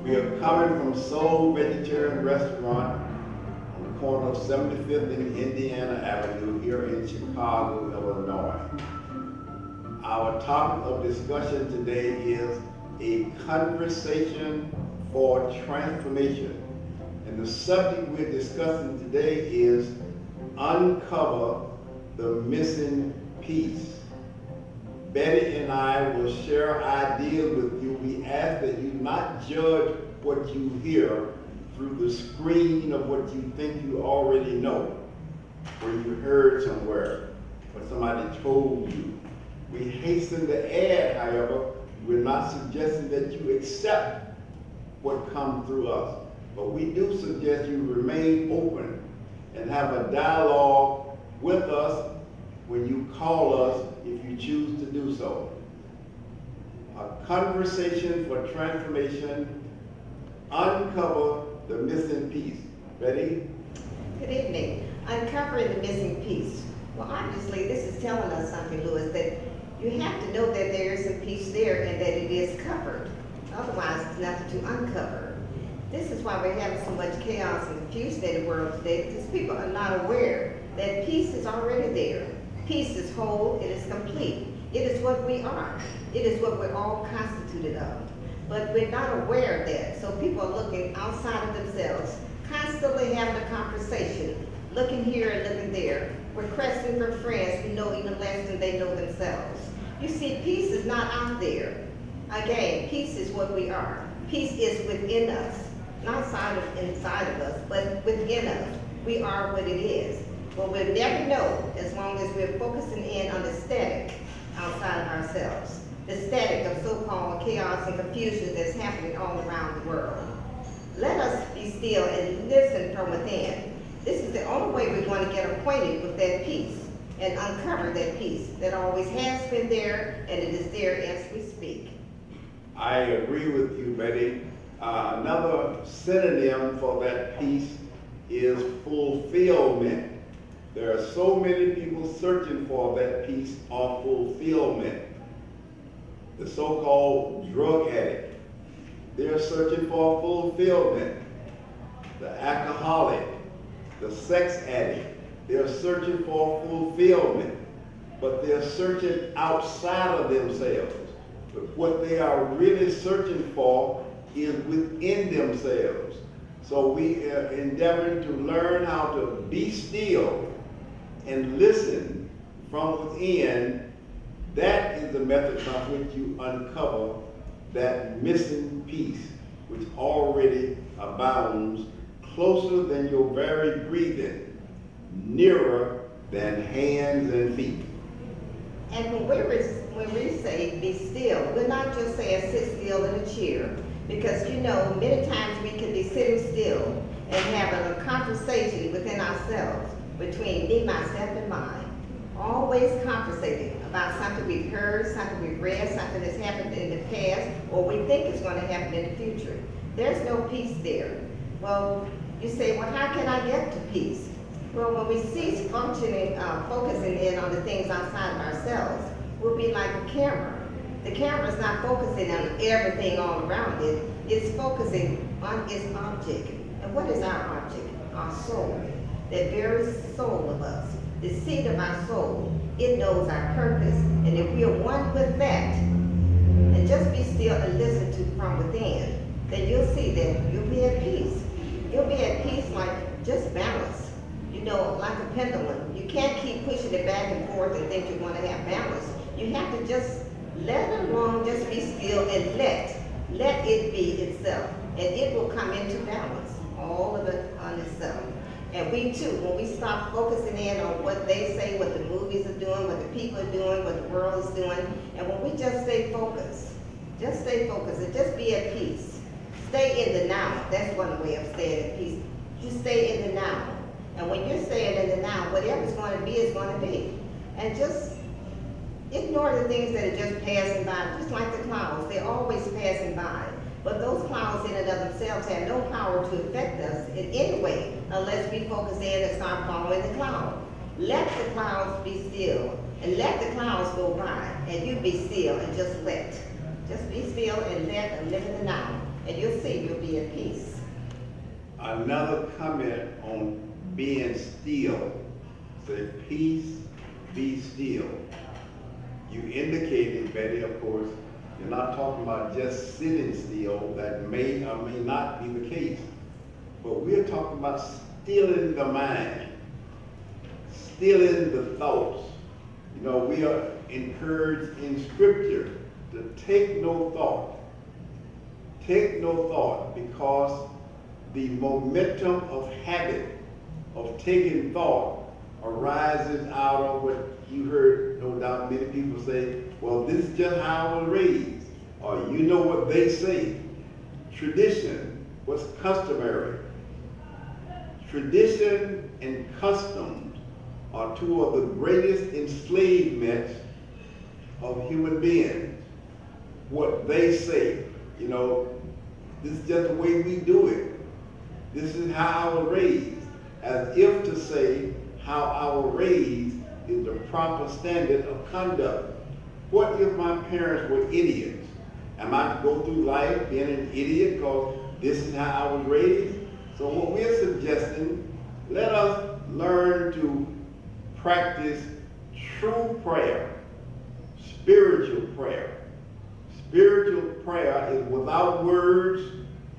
We are coming from Soul Vegetarian Restaurant on the corner of 75th and Indiana Avenue here in Chicago, Illinois. Our topic of discussion today is a conversation for transformation. And the subject we're discussing today is uncover the missing piece. Betty and I will share ideas with you. We ask that you not judge what you hear through the screen of what you think you already know, or you heard somewhere, or somebody told you. We hasten to add, however, we're not suggesting that you accept what comes through us, but we do suggest you remain open and have a dialogue with us when you call us if you choose to do so. A conversation for transformation, uncover the missing piece. Betty? Good evening. Uncovering the missing piece. Well, obviously, this is telling us something, Louis, that you have to know that there is a piece there and that it is covered. Otherwise, it's nothing to uncover. This is why we're having so much chaos and confusion in the world today, because people are not aware that peace is already there. Peace is whole, it is complete. It is what we are. It is what we're all constituted of. But we're not aware of that. So people are looking outside of themselves, constantly having a conversation, looking here and looking there. We're questioning for friends who know even less than they know themselves. You see, peace is not out there. Again, peace is what we are. Peace is within us, not inside of us, but within us. We are what it is. Well, we'll never know as long as we're focusing in on the static outside of ourselves. The static of so-called chaos and confusion that's happening all around the world. Let us be still and listen from within. This is the only way we're going to get acquainted with that peace and uncover that peace that always has been there and it is there as we speak. I agree with you, Betty. Another synonym for that peace is fulfillment. There are so many people searching for that peace of fulfillment. The so-called drug addict, they're searching for fulfillment. The alcoholic, the sex addict, they're searching for fulfillment, but they're searching outside of themselves. But what they are really searching for is within themselves. So we are endeavoring to learn how to be still and listen from within. That is the method by which you uncover that missing piece, which already abounds closer than your very breathing, nearer than hands and feet. And when we say be still, we're not just saying sit still in a chair, because you know, many times we can be sitting still and having a conversation within ourselves, between me, myself, and mine. Always conversating about something we've heard, something we've read, something that's happened in the past, or we think is going to happen in the future. There's no peace there. Well, you say, well, how can I get to peace? Well, when we cease functioning, focusing in on the things outside of ourselves, we'll be like a camera. The camera is not focusing on everything all around it. It's focusing on its object. And what is our object? Our soul. That very soul of us. The seed of our soul. It knows our purpose. And if we are one with that, and just be still and listen to from within, then you'll see that you'll be at peace. You'll be at peace like just balance. You know, like a pendulum. You can't keep pushing it back and forth and think you're going to have balance. You have to just let it alone, just be still and let it be itself. And it will come into balance, all of it on itself. And we too, when we stop focusing in on what they say, what the movies are doing, what the people are doing, what the world is doing, and when we just stay focused and just be at peace. Stay in the now. That's one way of staying at peace. You stay in the now. And when you're staying in the now, whatever's going to be is going to be. And just ignore the things that are just passing by, just like the clouds. They're always passing by. But those clouds in and of themselves have no power to affect us in any way unless we focus in and start following the cloud. Let the clouds be still and let the clouds go by, and you be still and just let. Just be still and live in the now, and you'll see you'll be at peace. Another comment on being still. Say, peace, be still. You indicated, Betty, of course, you're not talking about just sitting still. That may or may not be the case. But we're talking about stilling the mind, stilling the thoughts. You know, we are encouraged in Scripture to take no thought. Take no thought, because the momentum of habit of taking thought arises out of what you heard, no doubt, many people say, well, this is just how I was raised, or you know what they say. Tradition, what's customary. Tradition and customs are two of the greatest enslavements of human beings. What they say, you know, this is just the way we do it. This is how I was raised, as if to say how I was raised is the proper standard of conduct. What if my parents were idiots? Am I to go through life being an idiot because this is how I was raised? So what we're suggesting, let us learn to practice true prayer, spiritual prayer. Spiritual prayer is without words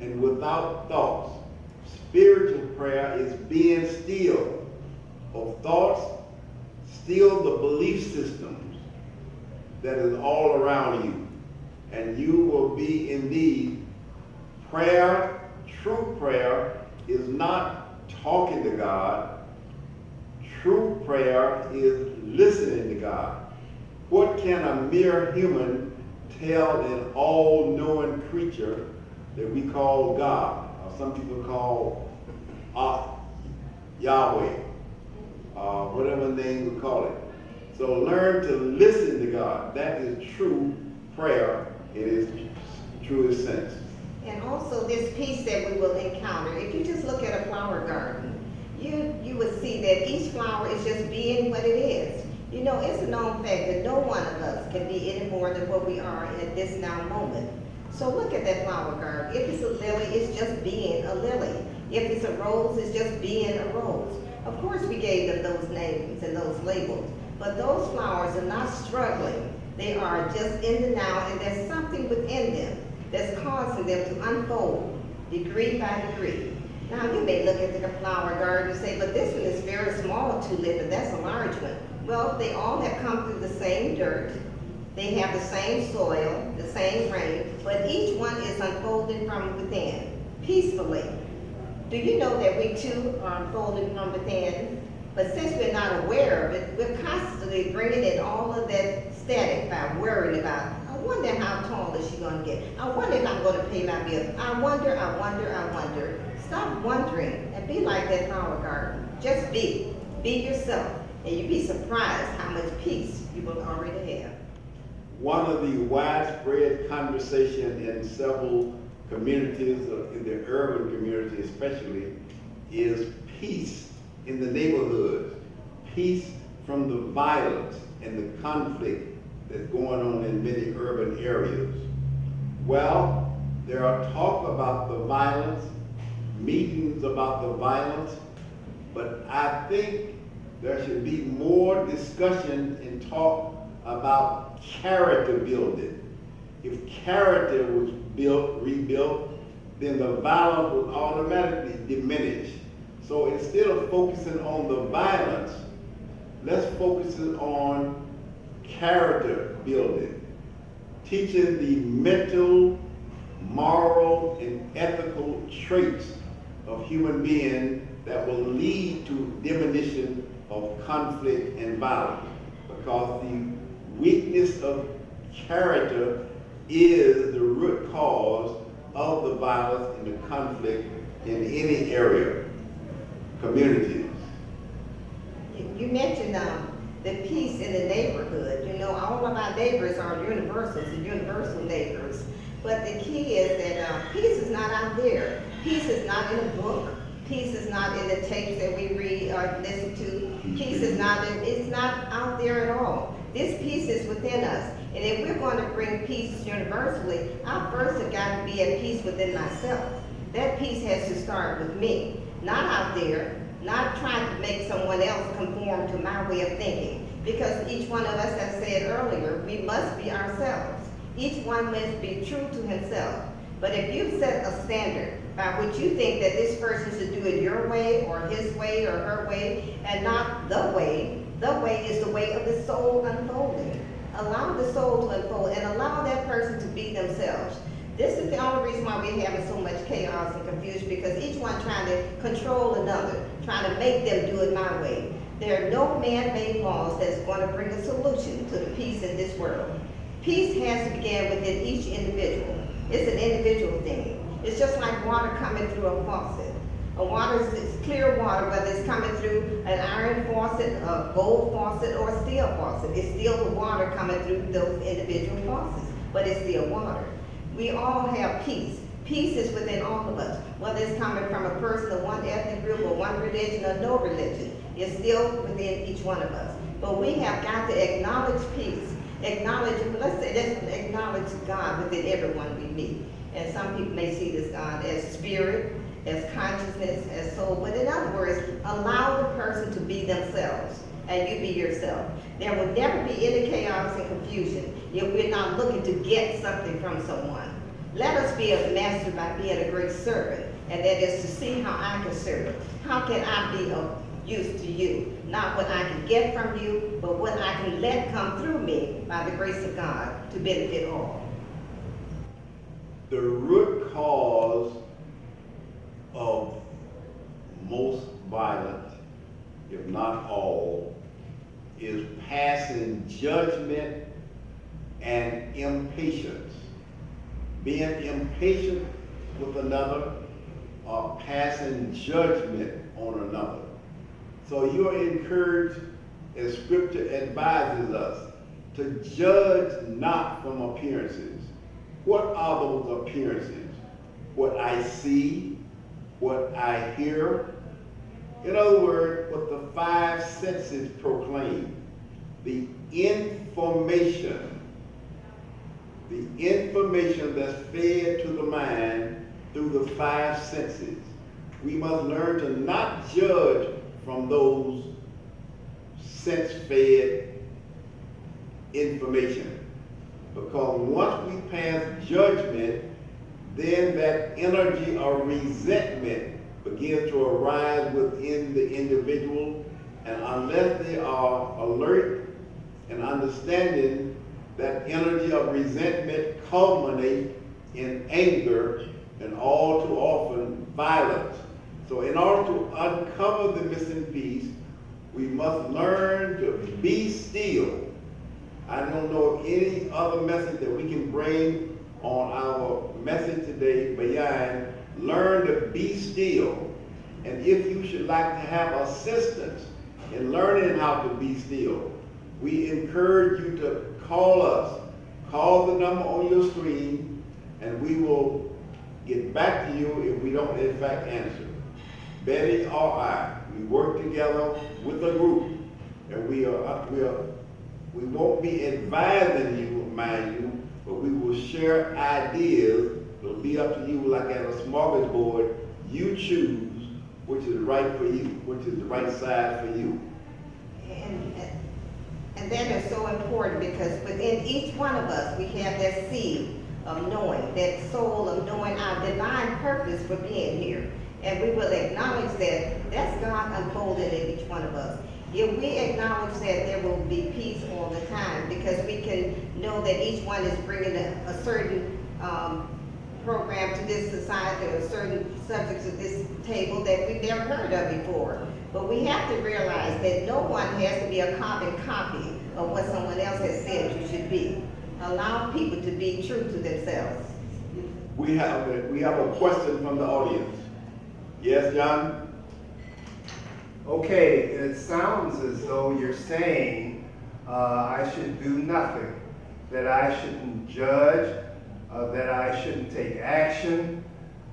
and without thoughts. Spiritual prayer is being still of thoughts, still the belief systems that is all around you. And you will be indeed, prayer, true prayer is not talking to God. True prayer is listening to God. What can a mere human tell an all-knowing creature that we call God, or some people call Yahweh, whatever name we call it? So learn to listen to God. That is true prayer in its truest sense. And also this peace that we will encounter, if you just look at a flower garden, you would see that each flower is just being what it is. You know, it's a known fact that no one of us can be any more than what we are at this now moment. So look at that flower garden. If it's a lily, it's just being a lily. If it's a rose, it's just being a rose. Of course we gave them those names and those labels, but those flowers are not struggling. They are just in the now, and there's something within them that's causing them to unfold degree by degree. Now you may look at the flower garden and say, but this one is very small tulip and that's a large one. Well, they all have come through the same dirt. They have the same soil, the same rain, but each one is unfolding from within, peacefully. Do you know that we too are unfolding from within? But since we're not aware of it, we're constantly bringing in all of that static by worrying about, I wonder how tall is she going to get? I wonder if I'm going to pay my bills. I wonder. Stop wondering and be like that flower garden. Just be. Be yourself. And you'd be surprised how much peace you will already have. One of the widespread conversation in several communities, in the urban community especially, is peace in the neighborhoods. Peace from the violence and the conflict that's going on in many urban areas. Well, there are talk about the violence, meetings about the violence, but I think there should be more discussion and talk about character building. If character was rebuilt, then the violence would automatically diminish. So instead of focusing on the violence, let's focus on character building, teaching the mental, moral, and ethical traits of human beings that will lead to diminution of conflict and violence, because the weakness of character is the root cause of the violence and the conflict in any area, communities. You mentioned the peace in the neighborhood. You know, all of our neighbors are universal neighbors. But the key is that peace is not out there. Peace is not in a book. Peace is not in the tapes that we read or listen to. Peace is not it's not out there at all. This peace is within us. And And if we're going to bring peace universally, I first have got to be at peace within myself. That peace has to start with me, not out there, not trying to make someone else conform to my way of thinking. Because each one of us, as said earlier, we must be ourselves. Each one must be true to himself. But if you set a standard by which you think that this person should do it your way or his way or her way and not the way is the way of the soul unfolding. Allow the soul to unfold and allow that person to be themselves. This is the only reason why we're having so much chaos and confusion, because each one trying to control another, trying to make them do it my way. There are no man-made laws that's going to bring a solution to the peace in this world. Peace has to begin within each individual. It's an individual thing. It's just like water coming through a faucet. A water is clear water, whether it's coming through an iron faucet, a gold faucet, or a steel faucet. It's still the water coming through those individual faucets, but it's still water. We all have peace. Peace is within all of us, whether it's coming from a person of one ethnic group or one religion or no religion. It's still within each one of us. But we have got to acknowledge peace. Acknowledge God within everyone we meet. And some people may see this God as spirit, as consciousness, as soul. But in other words, allow the person to be themselves and you be yourself. There will never be any chaos and confusion if we're not looking to get something from someone. Let us be a master by being a great servant, and that is to see how I can serve. How can I be of use to you? Not what I can get from you, but what I can let come through me by the grace of God to benefit all. The root cause of most violence, if not all, is passing judgment and impatience. Being impatient with another or passing judgment on another. So you are encouraged, as Scripture advises us, to judge not from appearances. What are those appearances? What I see, what I hear. In other words, what the five senses proclaim. The information that's fed to the mind through the five senses. We must learn to not judge from those sense-fed information. Because once we pass judgment, then that energy of resentment begins to arise within the individual, and unless they are alert and understanding, that energy of resentment culminates in anger and all too often violence. So in order to uncover the missing piece, we must learn to be still. I don't know of any other message that we can bring on our message today beyond learn to be still. And if you should like to have assistance in learning how to be still, we encourage you to call us. Call the number on your screen, and we will get back to you if we don't in fact answer. Betty or I, we work together with a group, and we won't be advising you, mind you, but we will share ideas. It'll be up to you, like at a smorgasbord. You choose which is right for you, which is the right side for you. And that is so important, because within each one of us, we have that seed of knowing, that soul of knowing our divine purpose for being here. And we will acknowledge that that's God unfolded in each one of us. If we acknowledge that, there will be peace all the time, because we can know that each one is bringing a certain program to this society, or certain subjects at this table that we've never heard of before. But we have to realize that no one has to be a carbon copy of what someone else has said you should be. Allow people to be true to themselves. We have a question from the audience. Yes, John? Okay, it sounds as though you're saying I should do nothing, that I shouldn't judge, that I shouldn't take action.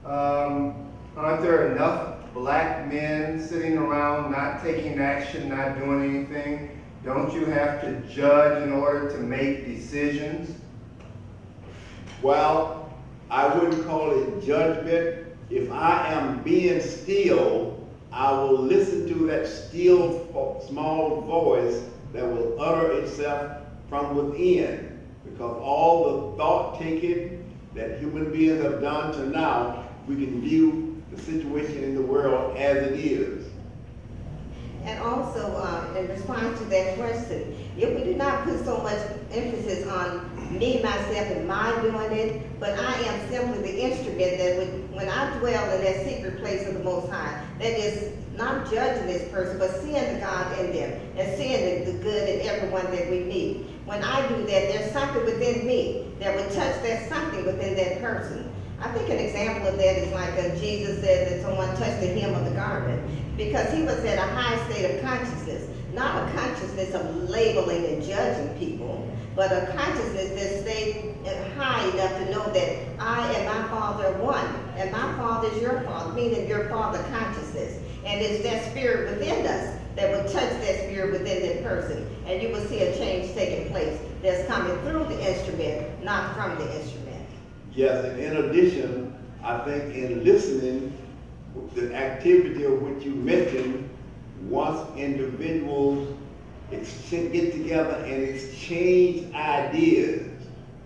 Aren't there enough black men sitting around not taking action, not doing anything, Don't you have to judge in order to make decisions? Well, I wouldn't call it judgment. If I am being still, I will listen to that still small voice that will utter itself from within. Because all the thought taking that human beings have done to now, we can view the situation in the world as it is. And also, in response to that question, if we do not put so much emphasis on me, myself, and my doing it, but I am simply the instrument that when I dwell in that secret place of the Most High, that is not judging this person, but seeing the God in them and seeing the good in everyone that we meet. When I do that, there's something within me that would touch that something within that person. I think an example of that is like Jesus said that someone touched the hem of the garment, because he was at a high state of consciousness, not a consciousness of labeling and judging people, but a consciousness that stayed high enough to know that I and my Father are one, and my Father is your Father, meaning your Father consciousness. And it's that spirit within us that will touch that spirit within that person, and you will see a change taking place that's coming through the instrument, not from the instrument. Yes, and in addition, I think in listening, the activity of which you mentioned, once individuals get together and exchange ideas,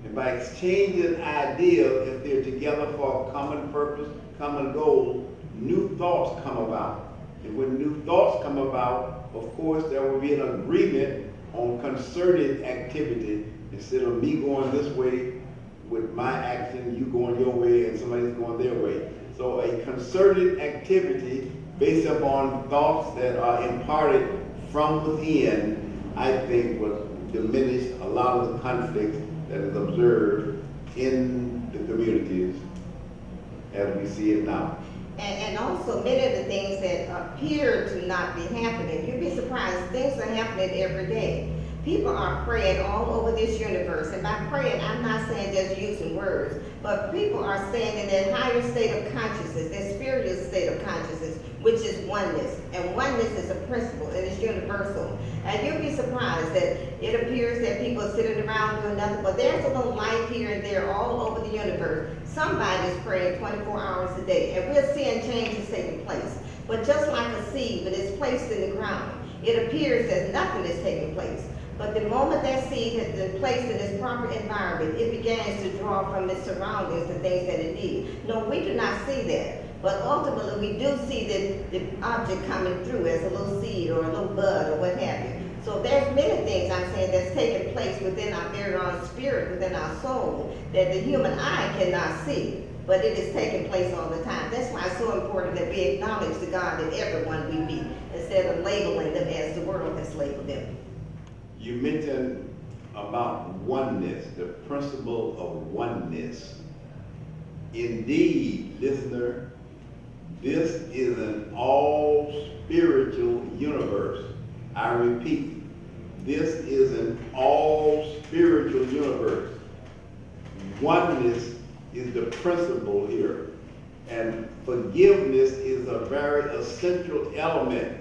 and by exchanging ideas, if they're together for a common purpose, common goal, new thoughts come about. And when new thoughts come about, of course, there will be an agreement on concerted activity instead of me going this way with my action, you going your way, and somebody's going their way. So a concerted activity based upon thoughts that are imparted from within, I think will diminish a lot of the conflict that is observed in the communities as we see it now. And also many of the things that appear to not be happening, you'd be surprised, things are happening every day. People are praying all over this universe, and by praying, I'm not saying just using words, but people are staying in that higher state of consciousness, that spiritual state of consciousness, which is oneness. And oneness is a principle, and it's universal. And you'll be surprised that it appears that people are sitting around doing nothing, but there's a little light here and there all over the universe. Somebody's praying 24 hours a day, and we're seeing changes taking place. But just like a seed, when it's placed in the ground, it appears that nothing is taking place. But the moment that seed has been placed in its proper environment, it begins to draw from its surroundings the things that it needs. No, we do not see that. But ultimately, we do see the object coming through as a little seed or a little bud or what have you. So there's many things I'm saying that's taking place within our very own spirit, within our soul, that the human eye cannot see. But it is taking place all the time. That's why it's so important that we acknowledge the God in everyone we meet, instead of labeling them as the world has labeled them. You mentioned about oneness, the principle of oneness. Indeed, listener, this is an all spiritual universe. I repeat, this is an all spiritual universe. Oneness is the principle here. And forgiveness is a very essential element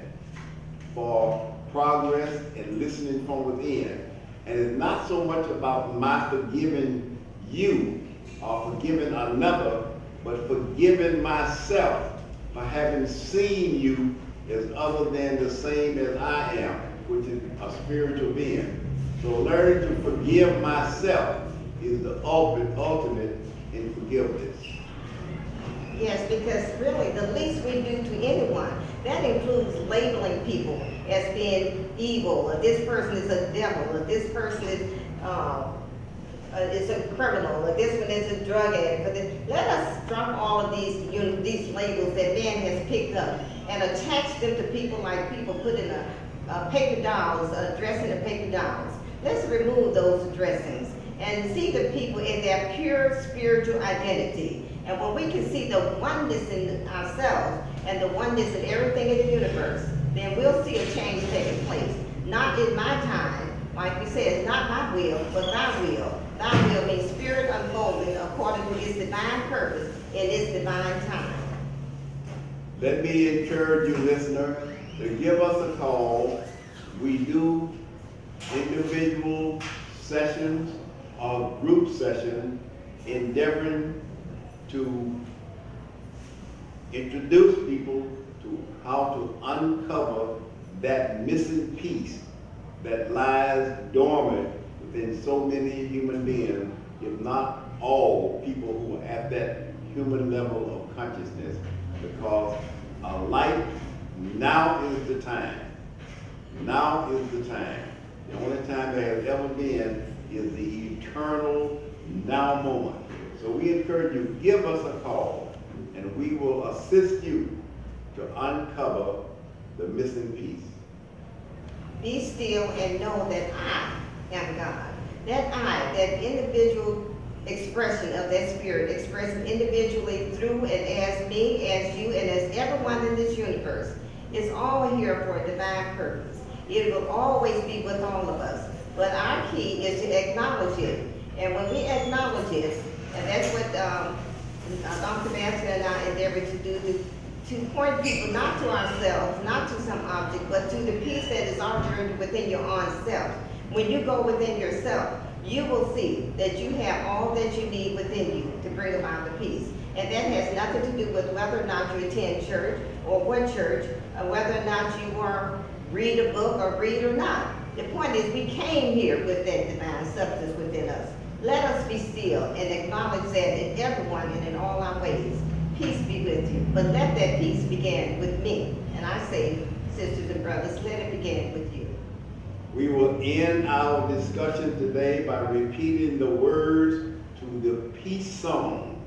for progress and listening from within. And it's not so much about my forgiving you or forgiving another, but forgiving myself for having seen you as other than the same as I am, which is a spiritual being. So learning to forgive myself is the ultimate in forgiveness. Yes, because really the least we do to anyone, that includes labeling people as being evil, or this person is a devil, or this person is a criminal, or this one is a drug addict. Let us drop all of these labels that man has picked up and attach them to people like people put in a paper dolls, dressing of paper dolls. Let's remove those dressings and see the people in their pure spiritual identity. And when we can see the oneness in ourselves and the oneness in everything in the universe, then we'll see a change taking place. Not in my time, like we said, it's not my will, but thy will. Thy will means spirit unfolding according to its divine purpose in its divine time. Let me encourage you, listener, to give us a call. We do individual sessions or group sessions endeavoring to introduce people to how to uncover that missing piece that lies dormant within so many human beings, if not all people who are at that human level of consciousness, because a light, now is the time. Now is the time. The only time there has ever been is the eternal now moment. So we encourage you, give us a call, and we will assist you to uncover the missing piece. Be still and know that I am God. That I, that individual expression of that spirit, expressing individually through and as me, as you, and as everyone in this universe, is all here for a divine purpose. It will always be with all of us. But our key is to acknowledge it. And when we acknowledge it, and that's what Dr. Baskins and I endeavor to do, to point people not to ourselves, not to some object, but to the peace that is already within your own self. When you go within yourself, you will see that you have all that you need within you to bring about the peace. And that has nothing to do with whether or not you attend church, or what church, or whether or not you read a book or read or not. The point is, we came here with that divine substance within us. Let us be still and acknowledge that in everyone and in all our ways. Peace be with you. But let that peace begin with me. And I say, sisters and brothers, let it begin with you. We will end our discussion today by repeating the words to the peace song.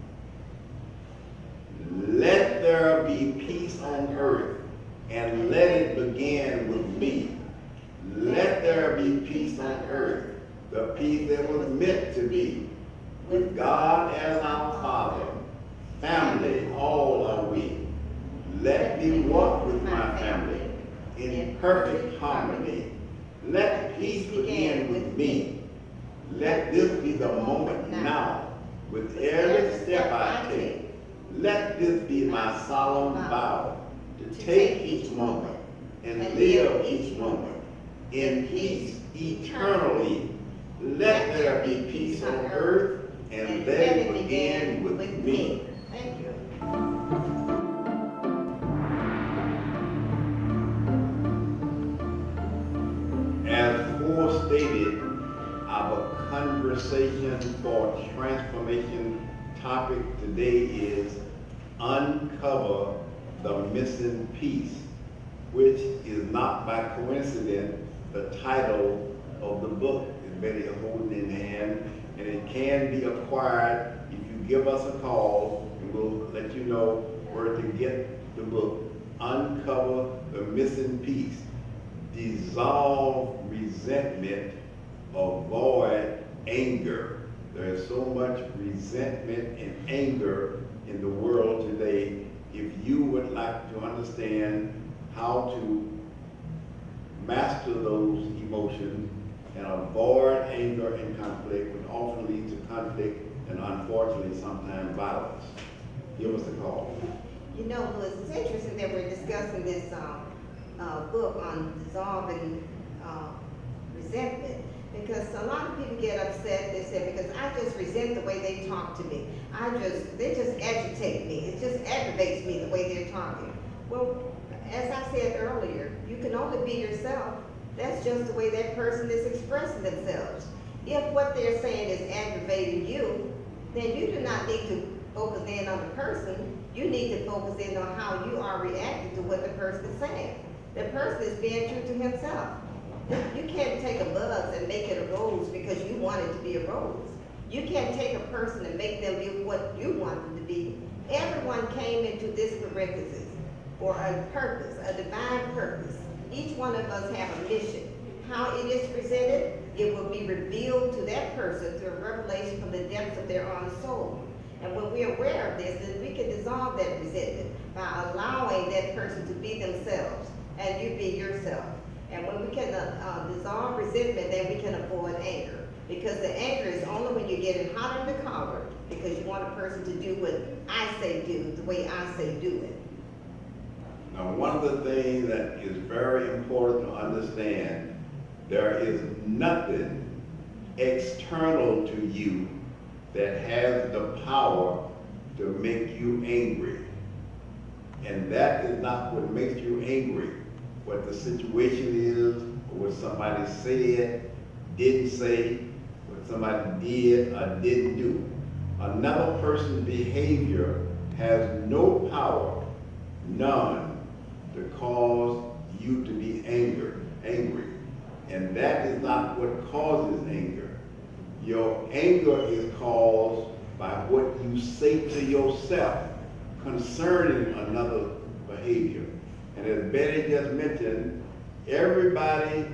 Let there be peace on earth, and let it begin with me. Let there be peace on earth, the peace that was meant to be. With God as our Father, family all are we. Let me walk with my family in perfect harmony. Let peace begin with me. Let this be the moment now. With every step I take, let this be my solemn vow to take each moment and live each moment in peace eternally. Let there be peace on earth, and let it begin with me. Thank you. As forestated, our conversation for transformation topic today is Uncover the Missing Piece, which is not by coincidence the title of the book that Betty is holding in hand, and it can be acquired if you give us a call, and we'll let you know where to get the book. Uncover the Missing Piece. Dissolve resentment, avoid anger. There is so much resentment and anger in the world today. If you would like to understand how to master those emotions and avoid anger and conflict, which often leads to conflict and unfortunately sometimes violence, give us a call. You know, Louis, it's interesting that we're discussing this book on dissolving resentment, because a lot of people get upset. They say, because I just resent the way they talk to me. They just agitate me. It just aggravates me the way they're talking. Well, as I said earlier, you can only be yourself. That's just the way that person is expressing themselves. If what they're saying is aggravating you, then you do not need to focus in on the person. You need to focus in on how you are reacting to what the person is saying. The person is being true to himself. You can't take a buzz and make it a rose because you want it to be a rose. You can't take a person and make them be what you want them to be. Everyone came into this parenthesis for a purpose, a divine purpose. Each one of us have a mission. How it is presented, it will be revealed to that person through a revelation from the depths of their own soul. And when we're aware of this, then we can dissolve that resentment by allowing that person to be themselves and you be yourself. And when we can dissolve resentment, then we can avoid anger. Because the anger is only when you're getting hot under the collar because you want a person to do what I say do, the way I say do it. Now, one of the things that is very important to understand There is nothing external to you that has the power to make you angry. And that is not what makes you angry. What the situation is, or what somebody said, didn't say, what somebody did or didn't do. Another person's behavior has no power, none, to cause you to be angry. And that is not what causes anger. Your anger is caused by what you say to yourself concerning another behavior. And as Betty just mentioned, everybody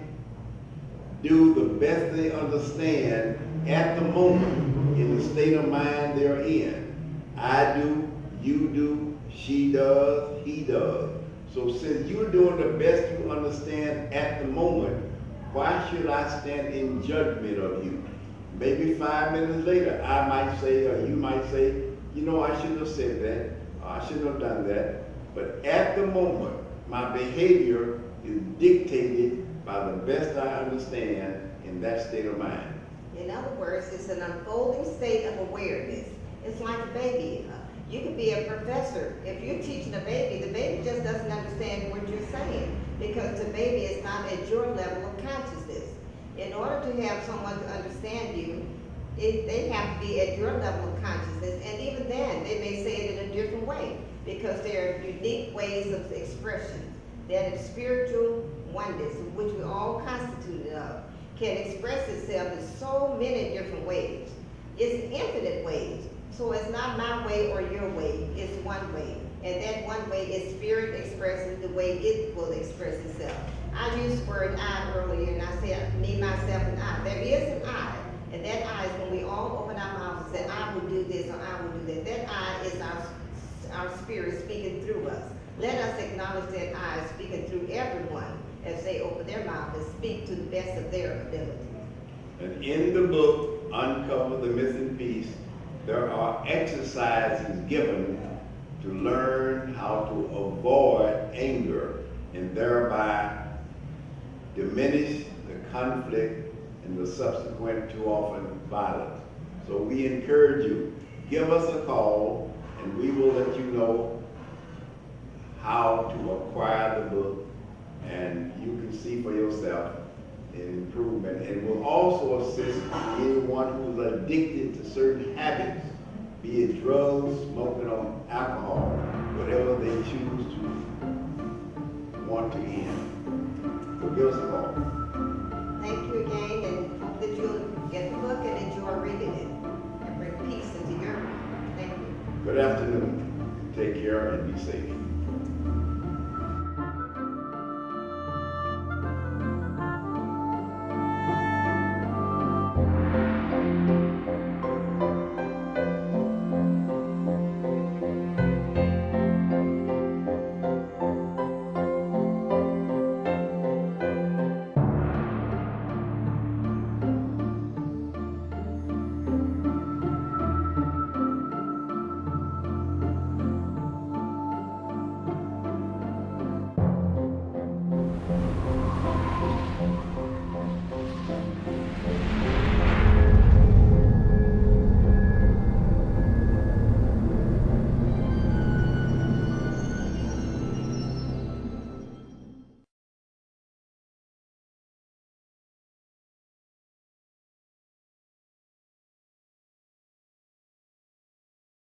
do the best they understand at the moment in the state of mind they're in. I do, you do, she does, he does. So since you're doing the best you understand at the moment, why should I stand in judgment of you? Maybe 5 minutes later, I might say, or you might say, you know, I shouldn't have said that, or I shouldn't have done that. But at the moment, my behavior is dictated by the best I understand in that state of mind. In other words, it's an unfolding state of awareness. It's like a baby. You could be a professor. If you're teaching a baby, the baby just doesn't understand what you're saying because the baby is not at your level of consciousness. In order to have someone to understand you, they have to be at your level of consciousness, and even then, they may say it in a different way because there are unique ways of expression. That spiritual oneness, which we all constituted of, can express itself in so many different ways. It's infinite ways. So it's not my way or your way, it's one way. And that one way is spirit expressing the way it will express itself. I used the word I earlier, and I said me, myself, and I. There is an I, and that I is when we all open our mouths and say, I will do this or I will do that. That I is our spirit speaking through us. Let us acknowledge that I is speaking through everyone as they open their mouth and speak to the best of their ability. And in the book, Uncover the Missing Piece, there are exercises given to learn how to avoid anger and thereby diminish the conflict and the subsequent too often violence. So we encourage you, give us a call and we will let you know how to acquire the book, and you can see for yourself an improvement. And will also assist anyone who's addicted to certain habits, be it drugs, smoking, or alcohol, whatever they choose to want to end. So give us a call. Thank you again, and hope that you'll get the book and enjoy reading it and bring peace into your life. Thank you. Good afternoon. Take care and be safe.